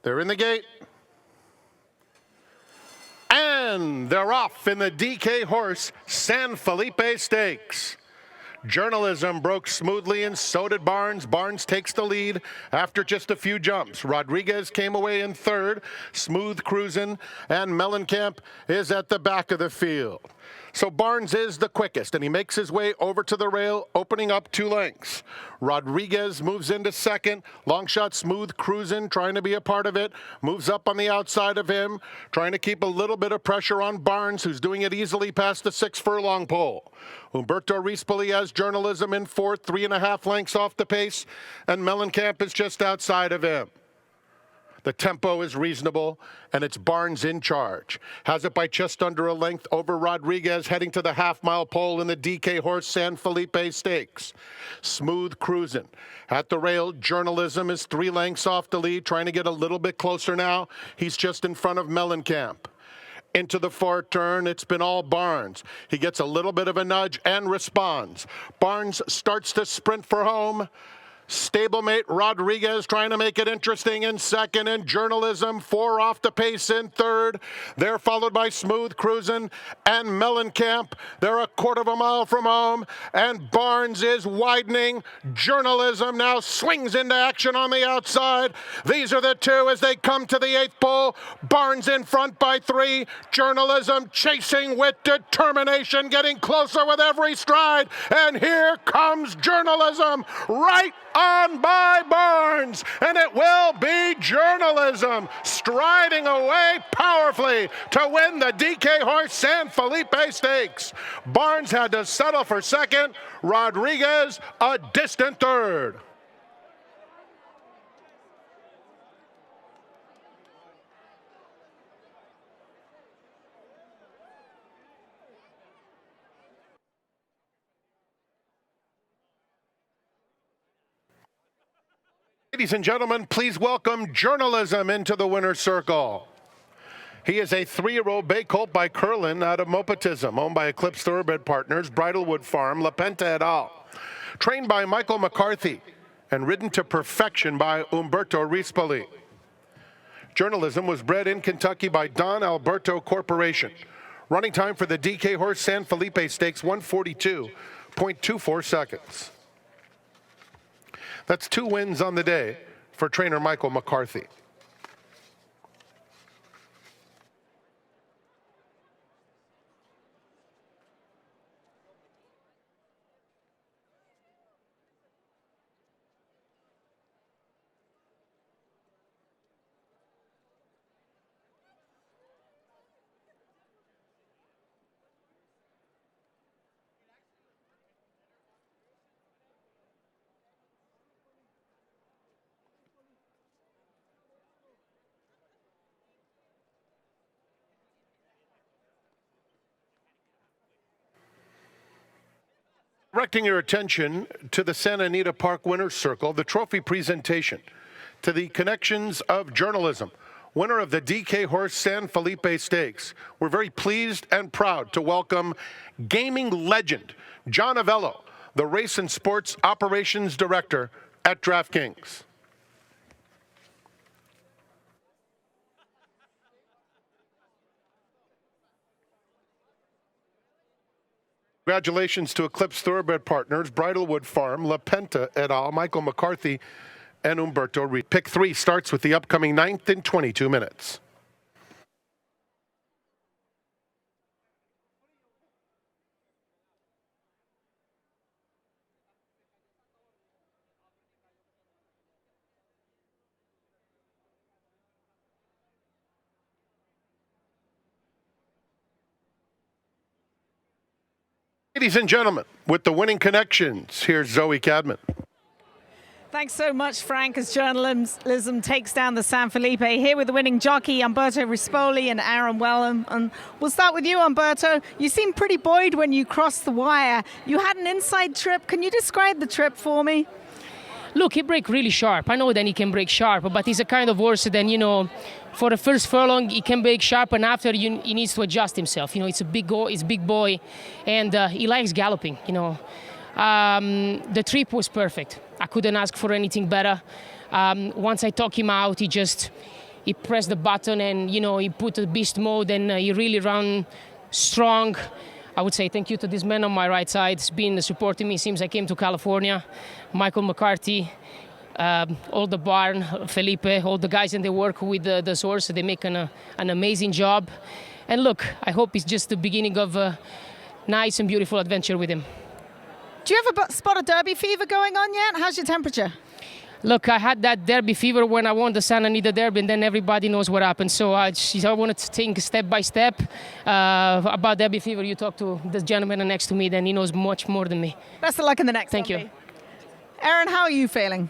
They're in the gate. And they're off in the DK Horse San Felipe Stakes. Journalism broke smoothly, and so did Barnes. Barnes takes the lead after just a few jumps. Rodriguez came away in third, smooth cruising, and Mellencamp is at the back of the field. So Barnes is the quickest, and he makes his way over to the rail, opening up 2 lengths. Rodriguez moves into second. Long shot, smooth cruising, trying to be a part of it. Moves up on the outside of him, trying to keep a little bit of pressure on Barnes, who's doing it easily past the 6 furlong pole. Umberto Rispoli has Journalism in fourth, 3.5 lengths off the pace, and Mellencamp is just outside of him. The tempo is reasonable, and it's Barnes in charge. Has it by just under a length over Rodriguez, heading to the half-mile pole in the DK Horse San Felipe Stakes. Smooth cruising. At the rail, Journalism is 3 lengths off the lead, trying to get a little bit closer now. He's just in front of Mellencamp. Into the far turn, it's been all Barnes. He gets a little bit of a nudge and responds. Barnes starts to sprint for home. Stablemate Rodriguez trying to make it interesting in second, and Journalism 4 off the pace in third. They're followed by Smooth Cruisin' and Mellencamp. They're a 1/4 mile from home, and Barnes is widening. Journalism now swings into action on the outside. These are the 2 as they come to the 8th pole. Barnes in front by 3. Journalism chasing with determination, getting closer with every stride. And here comes Journalism right on by Barnes, and it will be Journalism striding away powerfully to win the DK Horse San Felipe Stakes. Barnes had to settle for second, Rodriguez a distant third. Ladies and gentlemen, please welcome Journalism into the winner's circle. He is a 3-year-old bay colt by Curlin out of Mopatism, owned by Eclipse Thoroughbred Partners, Bridlewood Farm, La Penta et al. Trained by Michael McCarthy and ridden to perfection by Umberto Rispoli. Journalism was bred in Kentucky by Don Alberto Corporation. Running time for the DK Horse San Felipe Stakes, 1:42.24 seconds. That's 2 wins on the day for trainer Michael McCarthy. Directing your attention to the Santa Anita Park Winner's Circle, the trophy presentation to the connections of Journalism, winner of the DK Horse San Felipe Stakes. We're very pleased and proud to welcome gaming legend John Avello, the Race and Sports Operations Director at DraftKings. Congratulations to Eclipse Thoroughbred Partners, Bridlewood Farm, La Penta et al., Michael McCarthy, and Umberto Reed. Pick 3 starts with the upcoming 9th in 22 minutes. Ladies and gentlemen, with the winning connections, here's Zoe Cadman. Thanks so much, Frank, as Journalism takes down the San Felipe. Here with the winning jockey, Umberto Rispoli and Aaron Wellham. And we'll start with you, Umberto. You seemed pretty buoyed when you crossed the wire. You had an inside trip. Can you describe the trip for me? Look, he breaks really sharp. I know that he can break sharp, but he's a kind of horse that, for the first furlong, he can break sharp, and after, he needs to adjust himself. It's a big boy, and he likes galloping, The trip was perfect. I couldn't ask for anything better. Once I took him out, he he pressed the button and, you know, he put a beast mode and he really ran strong. I would say thank you to this man on my right side. He's been supporting me since I came to California. Michael McCarthy, all the barn, Felipe, all the guys, and they work with the horse. They make an amazing job. And look, I hope it's just the beginning of a nice and beautiful adventure with him. Do you have a spot of Derby fever going on yet? How's your temperature? Look, I had that Derby fever when I won the San Anita Derby, and then everybody knows what happened. So I wanted to think step by step about Derby fever. You talk to the gentleman next to me, then he knows much more than me. Best of luck in the next Thank Derby. you. Aaron, how are you feeling?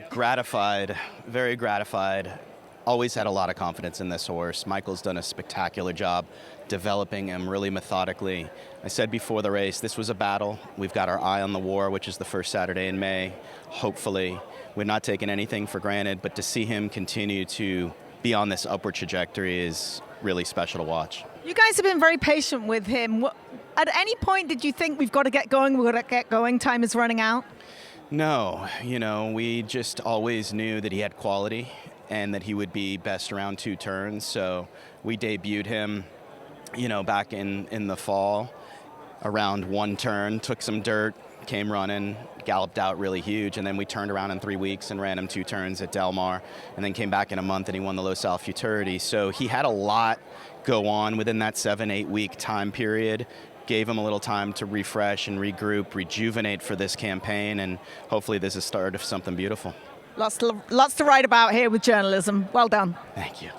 Gratified, very gratified. Always had a lot of confidence in this horse. Michael's done a spectacular job developing him really methodically. I said before the race, this was a battle. We've got our eye on the war, which is the first Saturday in May, hopefully. We're not taking anything for granted, but to see him continue to be on this upward trajectory is really special to watch. You guys have been very patient with him. At any point did you think we've got to get going, time is running out? No, you know, we just always knew that he had quality and that he would be best around 2 turns. So we debuted him, you know, back in the fall around 1 turn, took some dirt, came running, galloped out really huge, and then we turned around in 3 weeks and ran him 2 turns at Del Mar, and then came back in a month and he won the Los Al Futurity. So he had a lot go on within that 7-8 week time period. Gave him a little time to refresh and regroup, rejuvenate for this campaign, and hopefully this is the start of something beautiful. Lots to write about here with journalism. Well done. Thank you.